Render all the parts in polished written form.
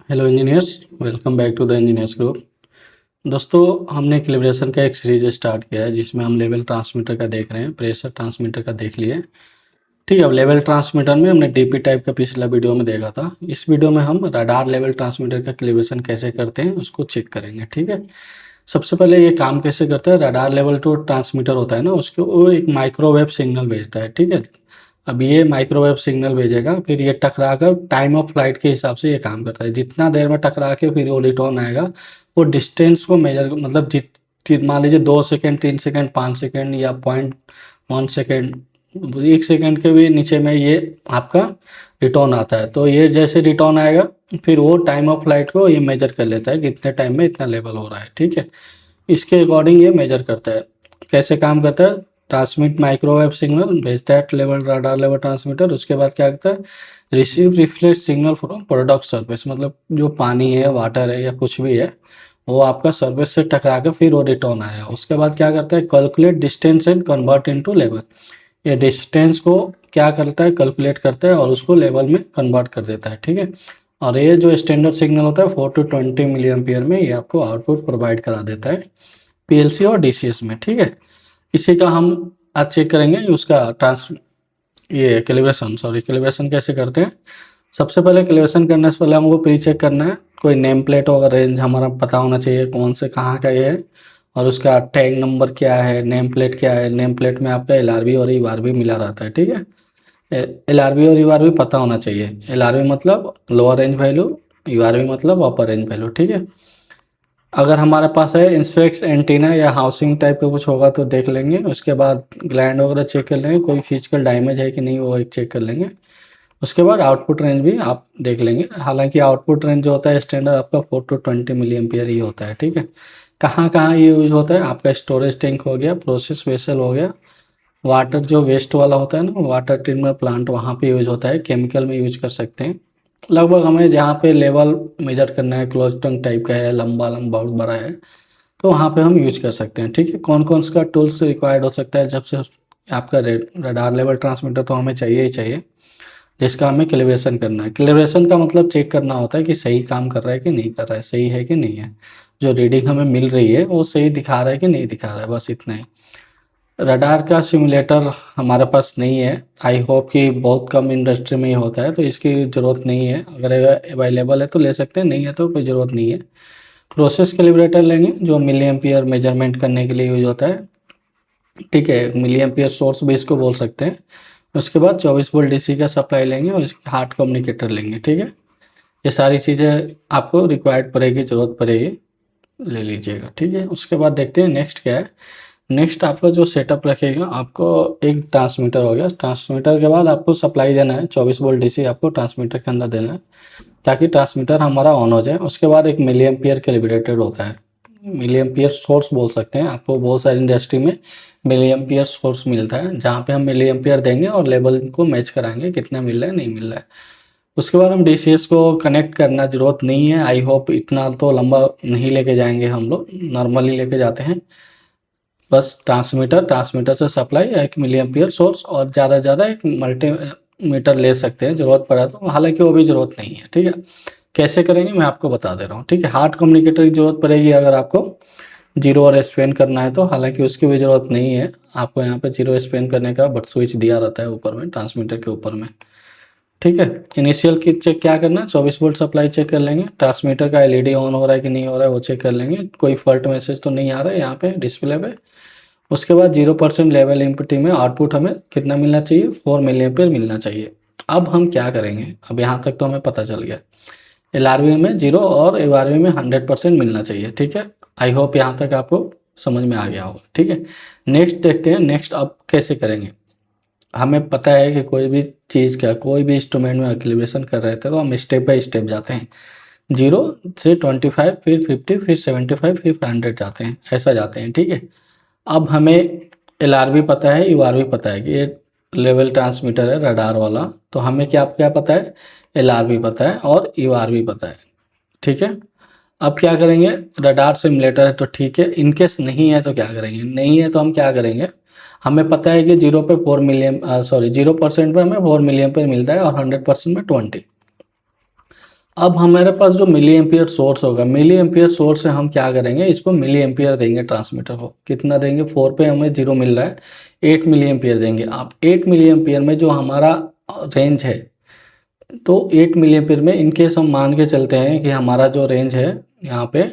Hello engineers, welcome back to the engineers group. दोस्तों, हमने calibration का एक सीरीज स्टार्ट किया है जिसमें हम लेवल ट्रांसमीटर का देख रहे हैं। प्रेशर ट्रांसमीटर का देख लिए। ठीक है। अब लेवल ट्रांसमीटर में हमने डीपी टाइप का पिछला वीडियो में देखा था। इस वीडियो में हम रडार लेवल ट्रांसमीटर का कैलिब्रेशन कैसे करते हैं उसको चेक करेंगे। ठीक है। सबसे पहले ये काम कैसे करता है, रडार लेवल जो ट्रांसमीटर होता है ना, उसको वो एक माइक्रोवेव सिग्नल भेजता है। ठीक है। अब ये माइक्रोवेव सिग्नल भेजेगा, फिर ये टकरा कर टाइम ऑफ फ्लाइट के हिसाब से ये काम करता है। जितना देर में टकरा के फिर वो रिटर्न आएगा, वो डिस्टेंस को मेजर, मतलब मान लीजिए 2 सेकेंड, 3 सेकेंड, 5 सेकेंड या 0.1 सेकेंड, 1 सेकेंड के भी नीचे में ये आपका रिटर्न आता है। तो ये जैसे रिटर्न आएगा, फिर वो टाइम ऑफ फ्लाइट को ये मेजर कर लेता है कि इतने टाइम में इतना लेवल हो रहा है। ठीक है। इसके अकॉर्डिंग ये मेजर करता है। कैसे काम करता है, ट्रांसमिट माइक्रोवेव सिग्नल, भेजता है लेवल रडार लेवल ट्रांसमीटर। उसके बाद क्या करता है, receive reflect signal from product service, मतलब जो पानी है, वाटर है या कुछ भी है, वो आपका सर्विस से टकरा कर फिर वो रिटर्न आया। उसके बाद क्या करता है, calculate distance and convert into level. ये डिस्टेंस को क्या करता है, कैलकुलेट करता है और उसको लेवल में कन्वर्ट कर देता है। ठीक है। और ये जो स्टैंडर्ड सिग्नल होता है 4 to 20 मिली एम्पियर में, ये आपको आउटपुट प्रोवाइड करा देता है पीएलसी और डीसीएस में। ठीक है। इसी का हम आज चेक करेंगे उसका कैलिब्रेशन कैसे करते हैं। सबसे पहले कैलिब्रेशन करने से पहले हमको प्री चेक करना है, कोई नेम प्लेट होगा, रेंज हमारा पता होना चाहिए कौन से कहाँ का ये है, और उसका टैग नंबर क्या है, नेम प्लेट क्या है। नेम प्लेट में आपका एलआरबी और ईआरबी मिला रहता है। ठीक है। एलआरबी और ईआरबी पता होना चाहिए। एलआरबी मतलब लोअर रेंज वैल्यू, ईआरबी मतलब अपर रेंज वैल्यू। ठीक है। अगर हमारे पास है इंस्पेक्स एंटीना या हाउसिंग टाइप का कुछ होगा तो देख लेंगे। उसके बाद ग्लैंड वगैरह चेक कर लेंगे, कोई फिजिकल डैमेज है कि नहीं वो एक चेक कर लेंगे। उसके बाद आउटपुट रेंज भी आप देख लेंगे। हालांकि आउटपुट रेंज जो होता है स्टैंडर्ड आपका 4 to 20 मिली एम्पियर ही होता है। ठीक है। कहाँ कहाँ ये यूज होता है, आपका स्टोरेज टैंक हो गया, प्रोसेस वेसल हो गया, वाटर जो वेस्ट वाला होता है ना, वाटर ट्रीटमेंट प्लांट, वहाँ पे यूज होता है। केमिकल में यूज कर सकते हैं। लगभग हमें जहाँ पे लेवल मेजर करना है, क्लोज टंग टाइप का है, लंबा लंबा बहुत बड़ा है, तो वहाँ पे हम यूज कर सकते हैं। ठीक है। कौन कौन सा टूल्स रिक्वायर्ड हो सकता है, जब से आपका रडार लेवल ट्रांसमीटर तो हमें चाहिए ही चाहिए, जिसका हमें कैलिब्रेशन करना है। कैलिब्रेशन का मतलब चेक करना होता है कि सही काम कर रहा है कि नहीं कर रहा है, सही है कि नहीं है, जो रीडिंग हमें मिल रही है वो सही दिखा रहा है कि नहीं दिखा रहा है, बस इतना ही। रडार का सिमुलेटर हमारे पास नहीं है। आई होप कि बहुत कम इंडस्ट्री में ही होता है, तो इसकी ज़रूरत नहीं है। अगर अवेलेबल है तो ले सकते हैं, नहीं है तो कोई ज़रूरत नहीं है। प्रोसेस कैलिब्रेटर लेंगे जो मिली एम्पियर मेजरमेंट करने के लिए यूज होता है। ठीक है। मिली एम्पियर सोर्स भी इसको बोल सकते हैं। उसके बाद 24 वोल्ट डीसी का सप्लाई लेंगे और इसके हार्ट कम्युनिकेटर लेंगे। ठीक है। ये सारी चीज़ें आपको रिक्वायर्ड पड़ेगी, ज़रूरत पड़ेगी, ले लीजिएगा। ठीक है। उसके बाद देखते हैं नेक्स्ट क्या है। नेक्स्ट आपका जो सेटअप रखेगा, आपको एक ट्रांसमीटर हो गया। ट्रांसमीटर के बाद आपको सप्लाई देना है, 24 वोल्ट डीसी आपको ट्रांसमीटर के अंदर देना है ताकि ट्रांसमीटर हमारा ऑन हो जाए। उसके बाद एक मिली एम्पियर कैलिब्रेटेड होता है, मिली एम्पियर सोर्स बोल सकते हैं। आपको बहुत सारी इंडस्ट्री में मिली एम्पियर सोर्स मिलता है, जहाँ पे हम मिली एम्पियर देंगे और लेवल को मैच कराएंगे कितना मिल रहा है नहीं मिल रहा है। उसके बाद हम डीसीएस को कनेक्ट करना ज़रूरत नहीं है। आई होप इतना तो लंबा नहीं लेके जाएंगे हम लोग, नॉर्मली लेके जाते हैं। बस ट्रांसमीटर से सप्लाई, एक मिली एम्पियर सोर्स और ज़्यादा से ज़्यादा एक मल्टीमीटर ले सकते हैं ज़रूरत पड़ा तो, हालांकि वो भी ज़रूरत नहीं है। ठीक है। कैसे करेंगे मैं आपको बता दे रहा हूँ। ठीक है। हार्ड कम्युनिकेटर की ज़रूरत पड़ेगी अगर आपको जीरो और स्पेन करना है तो, हालांकि उसकी भी ज़रूरत नहीं है। आपको यहाँ पे जीरो स्पेन करने का बट स्विच दिया रहता है ऊपर में, ट्रांसमीटर के ऊपर में। ठीक है। इनिशियल की चेक क्या करना है, 24 वोल्ट सप्लाई चेक कर लेंगे, ट्रांसमीटर का एलईडी ऑन हो रहा है कि नहीं हो रहा है वो चेक कर लेंगे, कोई फॉल्ट मैसेज तो नहीं आ रहा है यहाँ पे डिस्प्ले पे। उसके बाद 0% लेवल इम्पटी में आउटपुट हमें कितना मिलना चाहिए, 4 मिली एम्पियर मिलना चाहिए। अब हम क्या करेंगे, अब यहाँ तक तो हमें पता चल गया। एलआरबी में 0 और एआरबी में 100% मिलना चाहिए। ठीक है। आई होप यहाँ तक आपको समझ में आ गया होगा। ठीक है। नेक्स्ट देखते हैं, नेक्स्ट अब कैसे करेंगे। हमें पता है कि कोई भी चीज़ का, कोई भी इंस्ट्रूमेंट में कैलिब्रेशन कर रहे थे तो हम स्टेप बाय स्टेप जाते हैं। 0 से 25, फिर 50, फिर 75, फिर 100 जाते हैं, ऐसा जाते हैं। ठीक है। अब हमें एलआरबी पता है, यूआरबी पता है कि ये लेवल ट्रांसमीटर है रडार वाला, तो हमें क्या क्या पता है, एलआरबी पता है और यूआरबी पता है। ठीक है। अब क्या करेंगे, रडार सिमुलेटर है तो ठीक है, इनकेस नहीं है तो क्या करेंगे, नहीं है तो हम क्या करेंगे, हमें पता है कि 0 पे 4 मिलियन 0% पे हमें 4 मिलियन पे मिलता है और 100% में 20। अब हमारे पास जो मिली एम्पियर सोर्स होगा, मिली एम्पियर सोर्स से हम क्या करेंगे, इसको मिली एम्पियर देंगे ट्रांसमीटर को। कितना देंगे, 4 पे हमें 0 मिल रहा है, 8 मिली एम्पियर देंगे। अब 8 मिली एम्पियर में जो हमारा रेंज है, तो 8 मिली एम्पियर में इनकेस हम मान के चलते हैं कि हमारा जो रेंज है यहाँ पे,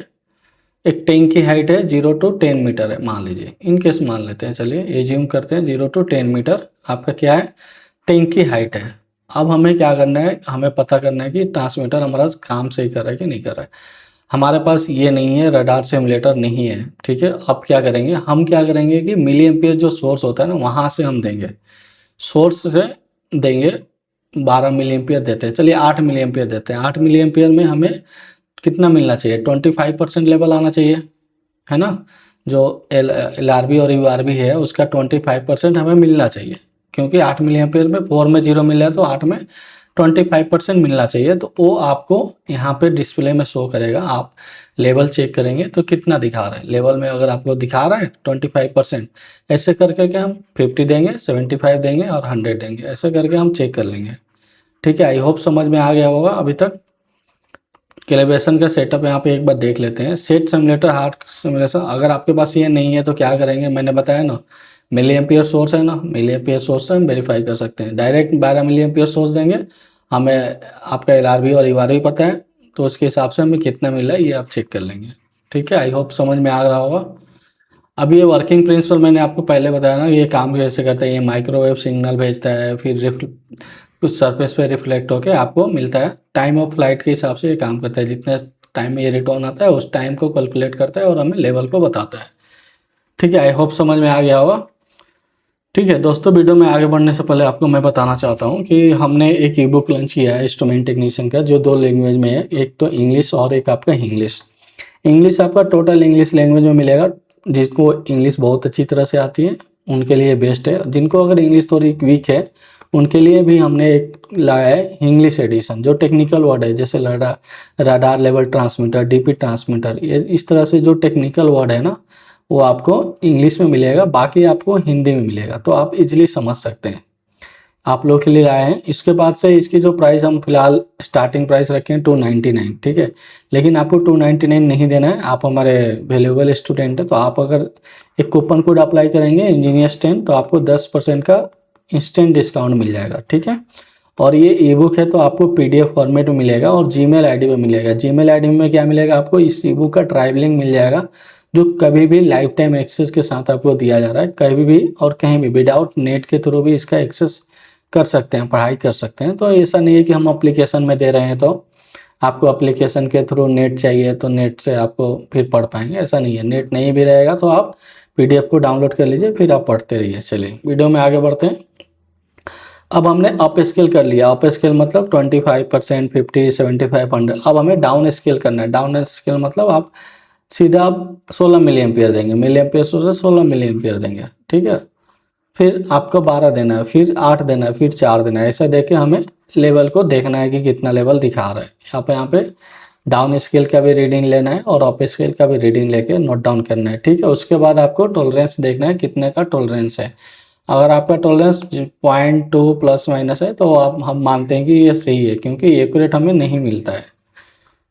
एक टैंक की हाइट है 0 to 10 मीटर है मान लीजिए, इनकेस मान लेते हैं, चलिए एज्यूम करते हैं 0 to 10 मीटर आपका क्या है, टैंक की हाइट है। अब हमें क्या करना है, हमें पता करना है कि ट्रांसमीटर हमारा काम सही कर रहा है कि नहीं कर रहा है। हमारे पास ये नहीं है, रडार सिमुलेटर नहीं है, ठीक है। अब क्या करेंगे, हम क्या करेंगे कि मिली एम्पियर जो सोर्स होता है ना, वहाँ से हम देंगे, सोर्स से देंगे। 12 मिली एम्पियर देते हैं, चलिए 8 मिली एम्पियर देते हैं। 8 मिली एम्पियर में हमें कितना मिलना चाहिए, 25% लेवल आना चाहिए, है ना। जो एल आर बी और यू आर बी है उसका 25% हमें मिलना चाहिए, क्योंकि 8 मिली एम्पियर में 4 में 0 मिल रहा है, तो 8 में 25% मिलना चाहिए। तो वो आपको यहाँ पे डिस्प्ले में शो करेगा। आप लेवल चेक करेंगे तो कितना दिखा रहा है, लेवल में अगर आपको दिखा रहा है 25%, ऐसे करके के हम 50 देंगे, 75 देंगे और 100 देंगे, ऐसे करके हम चेक कर लेंगे, ठीक है। आई होप समझ में आ गया होगा अभी तक। कैलिब्रेशन का सेटअप यहाँ पे एक बार देख लेते हैं। सेट सिमुलेटर हार्ड सिमुलेशन, अगर आपके पास ये नहीं है तो क्या करेंगे, मैंने बताया ना, मिली एम्पियर सोर्स है ना, मिली एम्पियर सोर्स से हम वेरीफाई कर सकते हैं। डायरेक्ट 12 मिली एम्पियर सोर्स देंगे, हमें आपका एल आर बी और यू आर बी पता है, तो उसके हिसाब से हमें कितना मिल रहा है ये आप चेक कर लेंगे, ठीक है। आई होप समझ में आ रहा होगा। अब ये वर्किंग प्रिंसिपल मैंने आपको पहले बताया ना, ये काम कैसे करता है। ये माइक्रोवेव सिग्नल भेजता है, फिर कुछ सरफेस पे रिफ्लेक्ट होकर आपको मिलता है। टाइम ऑफ फ्लाइट के हिसाब से ये काम करता है, जितने टाइम में ये रिटर्न आता है उस टाइम को कैलकुलेट करता है और हमें लेवल को बताता है, ठीक है। आई होप समझ में आ गया होगा। ठीक है दोस्तों, वीडियो में आगे बढ़ने से पहले आपको मैं बताना चाहता हूँ कि हमने एक ई बुक लॉन्च किया है इंस्ट्रूमेंट टेक्नीशियन का, जो 2 लैंग्वेज में है, एक तो इंग्लिश और एक आपका इंग्लिश। इंग्लिश आपका टोटल इंग्लिश लैंग्वेज में मिलेगा। जिसको इंग्लिश बहुत अच्छी तरह से आती है उनके लिए बेस्ट है, जिनको अगर इंग्लिश थोड़ी वीक है उनके लिए भी हमने एक लाया है इंग्लिश एडिशन, जो टेक्निकल वर्ड है, जैसे radar level transmitter, DP transmitter, ये इस तरह से जो टेक्निकल वर्ड है ना, वो आपको इंग्लिश में मिलेगा, बाकी आपको हिंदी में मिलेगा, तो आप इजीली समझ सकते हैं। आप लोग के लिए आए हैं। इसके बाद से इसकी जो प्राइस हम फिलहाल स्टार्टिंग प्राइस रखें 299, ठीक है। लेकिन आपको 299 नहीं देना है, आप हमारे वैल्यूएबल स्टूडेंट हैं, तो आप अगर एक कूपन कोड अप्लाई करेंगे इंजीनियर्स 10, तो आपको 10% का इंस्टेंट डिस्काउंट मिल जाएगा, ठीक है। और ये ई बुक है तो आपको पीडीएफ फॉर्मेट में मिलेगा और जीमेल आईडी में मिलेगा। जीमेल आईडी में क्या मिलेगा आपको, इस ई बुक का ट्रायल लिंक मिल जाएगा, जो कभी भी लाइफ टाइम एक्सेस के साथ आपको दिया जा रहा है, कभी भी और कहीं भी विदाउट नेट के थ्रू भी इसका एक्सेस कर सकते हैं, पढ़ाई कर सकते हैं। तो ऐसा नहीं है कि हम एप्लीकेशन में दे रहे हैं तो आपको एप्लीकेशन के थ्रू नेट चाहिए तो नेट से आपको फिर पढ़ पाएंगे, ऐसा नहीं है। नेट नहीं भी रहेगा तो आप पीडीएफ को डाउनलोड कर लीजिए, फिर आप पढ़ते रहिए। चलिए वीडियो में आगे बढ़ते हैं। अब हमने अप स्केल कर लिया, अप स्केल मतलब 25%, 50, 75, 100। अब हमें डाउन स्केल करना है। डाउन स्केल मतलब आप सीधा आप 16 मिली एम्पियर देंगे, मिली एम्पियर से 16 मिली एम्पियर देंगे, ठीक है। फिर आपको 12 देना है, फिर 8 देना है, फिर 4 देना है, ऐसा देके हमें लेवल को देखना है कि कितना लेवल दिखा रहा है। यहाँ पे डाउन स्केल का भी रीडिंग लेना है और अप स्केल का भी रीडिंग लेके नोट डाउन करना है, ठीक है। उसके बाद आपको टॉलरेंस देखना है, कितने का टॉलरेंस है। अगर आपका टॉलरेंस 0.2 प्लस माइनस है तो आप हम मानते हैं कि ये सही है, क्योंकि एक्यूरेट हमें नहीं मिलता है।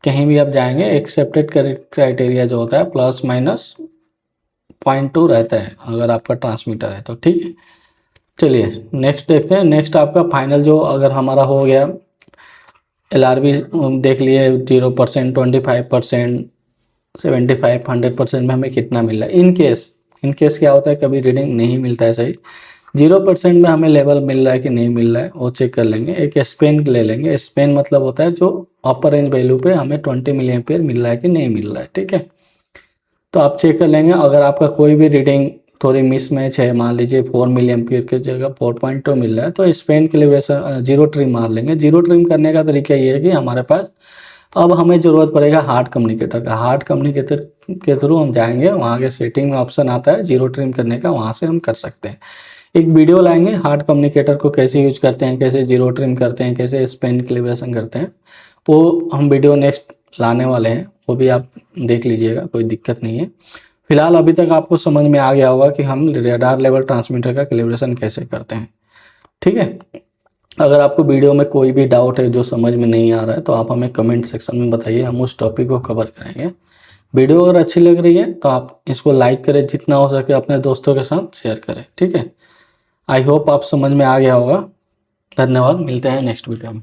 कहीं भी आप जाएंगे एक्सेप्टेड क्राइटेरिया जो होता है प्लस माइनस 0.2 रहता है अगर आपका ट्रांसमीटर है तो, ठीक है। चलिए नेक्स्ट देखते हैं। नेक्स्ट आपका फाइनल जो अगर हमारा हो गया, एल आर बी देख लिए 0%, 25%, 75, 100% में हमें कितना मिल रहा है। इनकेस क्या होता है, कभी रीडिंग नहीं मिलता है सही, 0% में हमें लेवल मिल रहा है कि नहीं मिल रहा है वो चेक कर लेंगे। एक स्पेन ले लेंगे। स्पेन मतलब होता है जो अपर रेंज वैल्यू पे हमें 20 मिली एम्पियर मिल रहा है कि नहीं मिल रहा है, ठीक है। तो आप चेक कर लेंगे। अगर आपका कोई भी रीडिंग थोड़ी मिसमैच है, मान लीजिए 4 मिली एम्पियर की जगह 4.2 मिल रहा है, तो स्पेन के लिए वैसे जीरो ट्रिम मार लेंगे। जीरो ट्रिम करने का तरीका ये है कि हमारे पास अब हमें ज़रूरत पड़ेगा हार्ड कम्युनिकेटर का। हार्ड कम्युनिकेटर के थ्रू हम जाएंगे, वहाँ के सेटिंग में ऑप्शन आता है जीरो ट्रिम करने का, वहाँ से हम कर सकते हैं। एक वीडियो लाएंगे हार्ड कम्युनिकेटर को कैसे यूज करते हैं, कैसे जीरो ट्रिम करते हैं, कैसे स्पेन कैलिब्रेशन करते हैं, वो हम वीडियो नेक्स्ट लाने वाले हैं, वो भी आप देख लीजिएगा, कोई दिक्कत नहीं है। फिलहाल अभी तक आपको समझ में आ गया होगा कि हम रडार लेवल ट्रांसमीटर का कैलिब्रेशन कैसे करते हैं, ठीक है। अगर आपको वीडियो में कोई भी डाउट है जो समझ में नहीं आ रहा है तो आप हमें कमेंट सेक्शन में बताइए, हम उस टॉपिक को कवर करेंगे। वीडियो अगर अच्छी लग रही है तो आप इसको लाइक करें, जितना हो सके अपने दोस्तों के साथ शेयर करें, ठीक है। आई होप आप समझ में आ गया होगा। धन्यवाद, मिलते हैं नेक्स्ट वीडियो में।